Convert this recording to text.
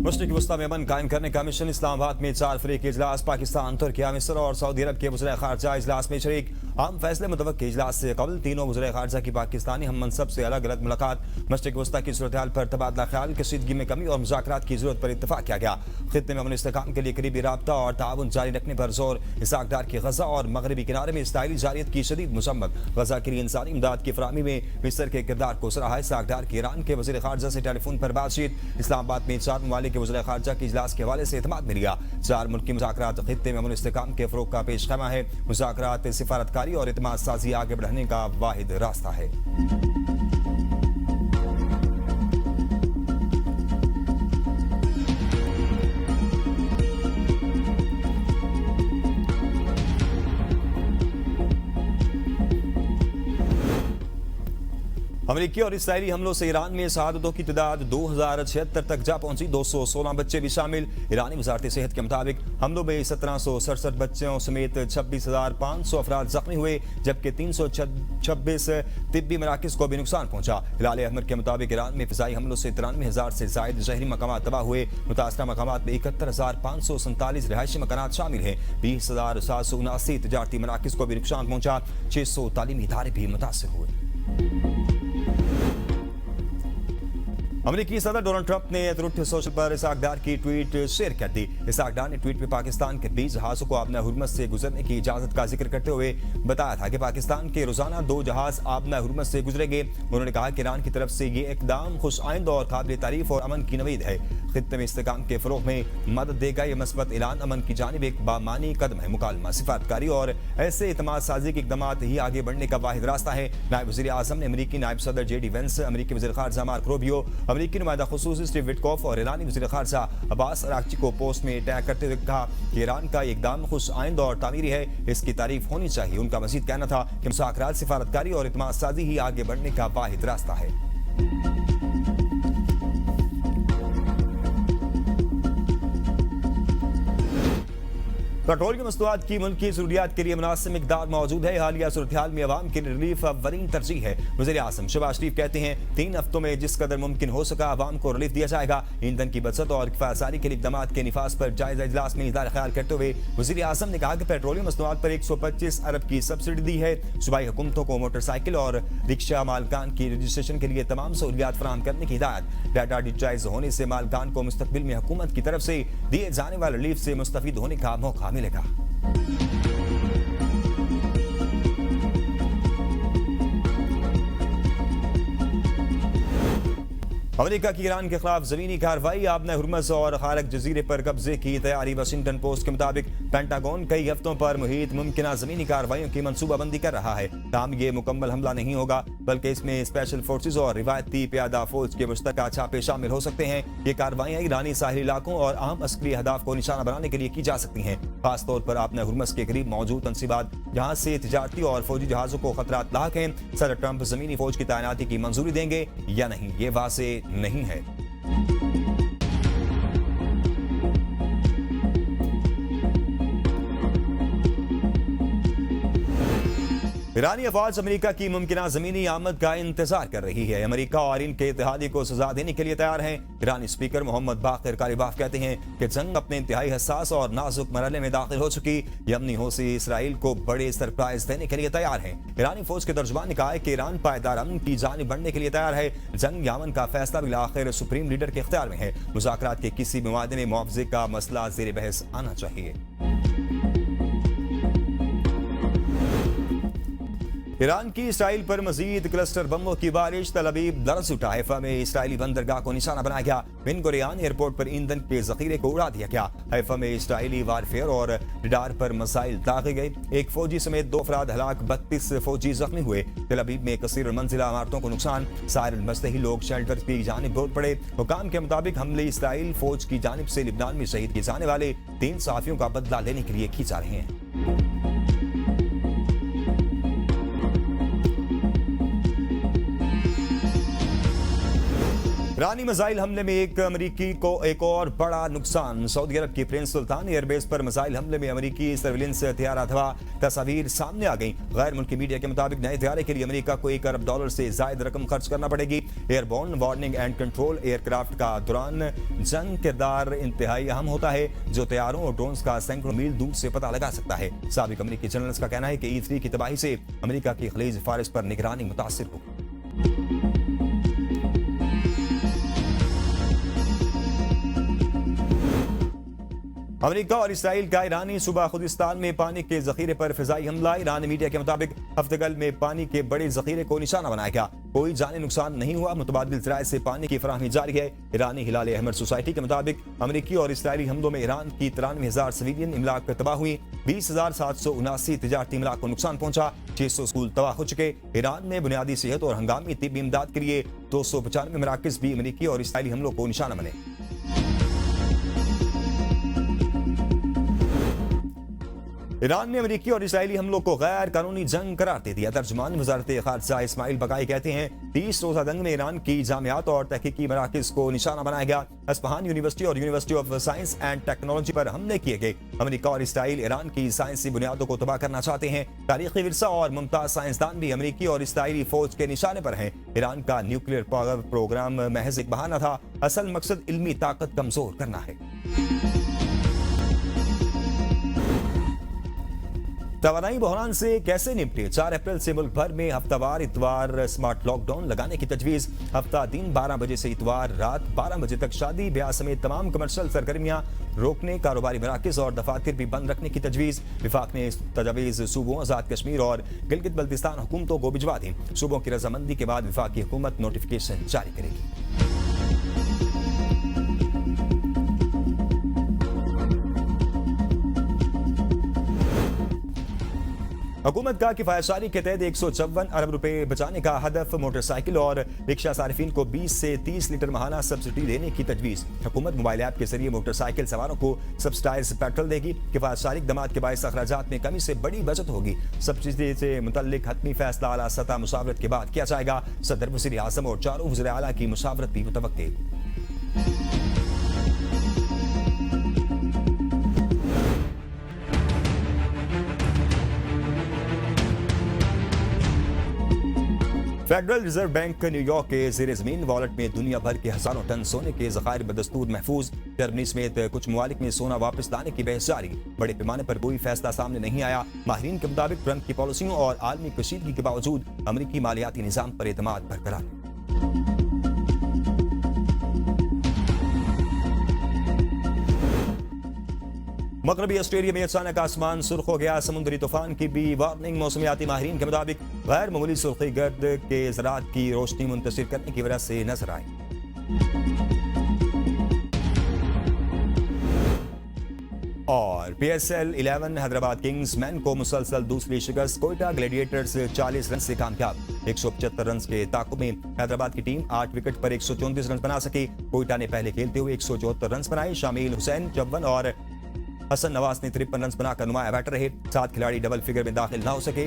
मशरिक़ी वस्ता में अमन कायम करने का मिशन इस्लामाबाद में 4 फरीकी इजलास पाकिस्तान, तुर्किया, मिस्र और सऊदी अरब के वज़ीर ख़ारजा इजलास में शरीक। आम फैसले मुतवक्की इजलास से कबल तीनों वज़ीर ख़ारजा की पाकिस्तानी हम मनसब से अलग अलग मुलाकात, मशरिक़ी वस्ता की सूरत हाल पर तबादला ख्याल, कशीदगी में कमी और मुज़ाकरात की ज़रूरत पर इत्तफ़ाक़ किया गया। खित्ते में अमन इस्तेहकाम के लिए करीबी राब्ता और ताउन जारी रखने पर जोर। इसहाक डार की गजा और मगरबी किनारे में इसराइली जारियत की शदीद मसम्मत। गजा के लिए इंसानी इमदाद की फराहमी में मिस्र के किरदार को सराहा। इसहाक डार की ईरान के वज़ीर ख़ारजा से टेलीफोन पर बातचीत। इस्लामाबाद में 4 ममालिक के वज़ीर ख़ारजा की इजलास के हवाले से एतमाद मिल गया। 4 मुल्की मुज़ाकरात खित्ते में अमन इस्तेहकाम के फ़रोग़ का पेशखमा है। मुज़ाकरात सिफारतकारी और इत्मीनान साज़ी आगे बढ़ने का वाहिद रास्ता है। अमेरिकी और इसराइली हमलों से ईरान में शहादतों की तादाद 2076 तक जा पहुंची। 216 बच्चे भी शामिल। ईरानी वजारत सेहत के मुताबिक हमलों में 1767 बच्चों समेत 26,500 अफराद जख्मी हुए, जबकि 326 तिब्बी मराकज को भी नुकसान पहुंचा। हिलाल अहमर के मुताबिक ईरान में फिजाई हमलों से 93,000 से जायद जहरी मकामात तबाह हुए। मुतासरा मकामात में 71,547 रिहायशी मकानात शामिल हैं। 20,779 तजारती मराकज को भी नुकसान पहुंचा। 600 तालीमी इदारे भी मुतासर हुए। अमेरिकी सदर डोनाल्ड ट्रंप ने ट्रुथ सोशल पर इसहाक डार की ट्वीट शेयर कर दी। इसहाक डार ने ट्वीट में पाकिस्तान के 20 जहाज़ों को आबना हुर्मत से गुजरने की इजाजत का जिक्र करते हुए बताया था कि पाकिस्तान के रोजाना 2 जहाज आबना हुर्मत से गुजरेंगे। उन्होंने कहा कि ईरान की तरफ से ये इकदाम खुश आइंद और काबिल तारीफ और अमन की नवीद है। खित्ते में इस्तेहकाम के फरोग में मदद देगा। यह मस्बत ऐलान अमन की जानिब एक बामानी कदम है। मुकालमा, सिफारतकारी और ऐसे इत्मीनान साजी के इकदाम ही आगे बढ़ने का वाहिद रास्ता है। नायब वज़ीर आज़म ने अमेरिकी नायब सदर JD वेंस, अमेरिकी वज़ीर ख़ारजा मार्क रूबियो, अमेरिकी नुमाइंदा खुसूसी स्टीव विटकॉफ और ईरानी वज़ीर ख़ारजा अब्बास अरागची को पोस्ट में टैग करते हुए कहा कि ईरान का इकदाम खुश आइंद और तामीरी है, इसकी तारीफ होनी चाहिए। उनका मज़ीद कहना था कि मुज़ाकरात, सिफारतकारी और इत्मीनान साजी ही आगे बढ़ने का वाहिद रास्ता है। पेट्रोल की मसनूआत की मुल्क की ज़रूरियात के लिए मुनासिब मिकदार मौजूद है। हालिया सूरत हाल में अवाम की रिलीफ अवलीन तरजीह है। वज़ीर आज़म शहबाज शरीफ कहते हैं 3 हफ्तों में जिस कदर मुमकिन हो सका अवाम को रिलीफ दिया जाएगा। ईंधन की बचत और किफायतसारी के लिए इक़दाम के निफाज पर जायज़ा इजलास में इज़हार ख्याल करते हुए वज़ीर आज़म ने कहा कि पेट्रोलियम मसनूआत पर 125 अरब की सब्सिडी दी है। सूबाई हुकूमतों को मोटरसाइकिल और रिक्शा मालकान की रजिस्ट्रेशन के लिए तमाम सहूलियात फराहम करने की हिदायत। डाटा डिजिटाइज होने से मालकान को मुस्तकबिल में हुकूमत की तरफ से दिए जाने वाले रिलीफ से मुस्तफीद होने का मौका मिलेगा। अमेरिका की ईरान के खिलाफ जमीनी कार्रवाई, आबना हुर्मज़ और खारक जजीरे पर कब्जे की तैयारी। वाशिंगटन पोस्ट के मुताबिक पेंटागन कई हफ्तों पर मुहित मुमकिन जमीनी कार्रवाइयों की मनसूबाबंदी कर रहा है। ताहम ये मुकम्मल हमला नहीं होगा, बल्कि इसमें स्पेशल फोर्सेज और रिवायती प्यादा फौज के मुश्तरका छापे शामिल हो सकते हैं। ये कार्रवाइयाँ ईरानी साहिली इलाकों और आम अस्करी अहदाफ को निशाना बनाने के लिए की जा सकती हैं। खासतौर पर आबना हुर्मज़ के करीब मौजूद तनसीबात जहाँ से तिजारती और फौजी जहाज़ों को खतरात लाक हैं। सदर ट्रंप जमीनी फौज की तैनाती की मंजूरी देंगे या नहीं, ये वाज़े नहीं है। ईरानी अफवाज अमेरिका की मुमकिना जमीनी आमद का इंतजार कर रही है। अमेरिका और इनके इत्तेहादी को सजा देने के लिए तैयार हैं। ईरानी स्पीकर मोहम्मद बाक़िर कालिबाफ कहते हैं कि जंग अपने इंतहाई हसास और नाजुक मरहले में दाखिल हो चुकी। यमनी हौसी इसराइल को बड़े सरप्राइज देने के लिए तैयार हैं। ईरानी फौज के तर्जुमान ने कहा है कि ईरान पायदार अमन की जानिब बढ़ने के लिए तैयार है। जंग यमन का फैसला भी आखिर सुप्रीम लीडर के इख्तियार में है। मुज़ाकरात के किसी भी मुआहदे में मुआवजे का मसला ज़ेर बहस आना चाहिए। ईरान की इसराइल पर मजीद क्लस्टर बमों की बारिश, तल अवीव दरस उठा। हैफा में इसराइली बंदरगाह को निशाना बनाया गया। बिन गुरियान एयरपोर्ट पर ईंधन के जखीरे को उड़ा दिया गया। हैफा में इसराइली वारफेयर और रडार पर मिसाइल दागे गए। एक फौजी समेत 2 अफराद हलाक, 32 फौजी जख्मी हुए। तल अवीव में कसीर मंजिला इमारतों को नुकसान। साहिल मस्तही लोग शेल्टर की जानिब दौड़ पड़े। हुकाम के मुताबिक हमले इसराइल फौज की जानिब से लिबनान में शहीद किए जाने वाले 3 सहाफियों का बदला लेने के लिए की जा रहे हैं। ईरानी मिसाइल हमले में एक अमेरिकी को एक और बड़ा नुकसान। सऊदी अरब की प्रिंस सुल्तान एयरबेस पर मिसाइल हमले में अमेरिकी सर्विलेंस हथियार अथवा तस्वीर सामने आ गई। गैर मुल्की मीडिया के मुताबिक नए हथियार के लिए अमेरिका को $1 अरब से ज्यादा रकम खर्च करना पड़ेगी। Airborne warning and control aircraft का दौरान जंग किरदार इंतहाई अहम होता है, जो तैयारों और ड्रोन्स का सैकड़ों मील दूर से पता लगा सकता है। साबिक अमेरिकी जनरल्स का कहना है कि E3 की तबाही से अमेरिका की खलीज फारिस पर निगरानी मुतासिर होगी। अमेरिका और इसराइल का ईरानी सूबा खुदिस्तान में पानी के जखीरे पर फिजाई हमला। ईरानी मीडिया के मुताबिक हफ्तेगल में पानी के बड़े जखीरे को निशाना बनाया गया। कोई जानी नुकसान नहीं हुआ। मुतबादिल ज़राए से पानी की फराहमी जारी है। ईरानी हिलाल अहमद सोसाइटी के मुताबिक अमेरिकी और इसराइली हमलों में ईरान की 93,000 सिविलियन इमलाक तबाह हुई। 20,779 तिजारती इमलाक को नुकसान पहुंचा। 600 स्कूल तबाह हो चुके। ईरान में बुनियादी सेहत और हंगामी तिब्बी इमदाद के लिए 295 मराकज़ भी अमेरिकी और इसराइली हमलों को निशाना बने। ईरान ने अमेरिकी और इसराइली हमलों को गैर कानूनी जंग करार दे दिया। तर्जुमान वजारत खारजा इस्माइल बकाई कहते हैं 30 रोजा जंग में ईरान की जामियात और तहकीकी मराकज़ को निशाना बनाया गया। अस्फहान यूनिवर्सिटी और university of science and technology पर हमले किए गए। अमेरिका और इसराइल ईरान की साइंसी बुनियादों को तबाह करना चाहते हैं। तारीखी विरसा और मुमताज साइंसदान भी अमेरिकी और इसराइली फौज के निशाने पर हैं। ईरान का न्यूक्लियर पावर प्रोग्राम महज एक बहाना था। असल मकसद इल्मी ताकत कमजोर करना है। तवानाई बहरान से कैसे निपटे? 4 अप्रैल से मुल्क भर में हफ्तावार इतवार स्मार्ट लॉकडाउन लगाने की तजवीज। हफ्ता दिन 12 बजे से इतवार रात 12 बजे तक शादी ब्याह समेत तमाम कमर्शियल सरगर्मियां रोकने, कारोबारी मराकज़ और दफातर भी बंद रखने की तजवीज। विफाक ने तजावीज सूबों आजाद कश्मीर और गिलगित बल्तिस्तान हुकूमतों को भिजवा दी। सूबों की रजामंदी के बाद विफाकी हुकूमत नोटिफिकेशन जारी करेगी। हुकूमत का किफायतशारी के तहत 154 अरब रुपए बचाने का हदफ। मोटरसाइकिल और रिक्शा सारिफिन को 20 से 30 लीटर माहाना सब्सिडी देने की तजवीज। हुकूमत मोबाइल ऐप के जरिए मोटरसाइकिल सवारों को सब्सिडाइज पेट्रोल देगी। किफायतशारी इक़दामात के बायस अखराजात में कमी से बड़ी बचत होगी। सब्सिडी से मुतल्लिक हतमी फैसला आला सतह मुशावरत के बाद किया जाएगा। सदर वज़ीर आज़म और 4 वज़ीर आला की मुशावरत भी मुतवक्किल। फेडरल रिजर्व बैंक न्यूयॉर्क के ज़ेर ज़मीन वॉलेट में दुनिया भर के हजारों टन सोने के ज़खायर बदस्तूर महफूज। जर्मनी समेत कुछ ममालिक में सोना वापस लाने की बहस जारी। बड़े पैमाने पर कोई फैसला सामने नहीं आया। माहिरीन के मुताबिक ट्रंप की पॉलिसियों और आलमी कशीदगी के बावजूद अमरीकी मालियाती निज़ाम पर एतमाद बरकरार है। मगरबी ऑस्ट्रेलिया में अचानक आसमान सुर्ख हो गया। समुद्री तूफान की भी वार्निंग। मौसमियाती माहिरीन के मुताबिक गैर मामूली सुर्खी गर्द के ज़रात की रोशनी मुंतशिर करने की वजह से नजर आई। और PSL 11 हैदराबाद किंग्स मैन को मुसलसल दूसरी शिकस्त। कोयटा ग्लैडिएटर्स 40 रन से कामयाब। 175 रन के ताक़ुब में हैदराबाद की टीम 8 विकेट पर 134 रन बना सकी। कोयटा ने पहले खेलते हुए 174 रन बनाए। शामिल हुसैन 54 और हसन नवाज ने 53 रन बनाकर नुमाया बैटर रहे। 7 खिलाड़ी डबल फिगर में दाखिल ना हो सके।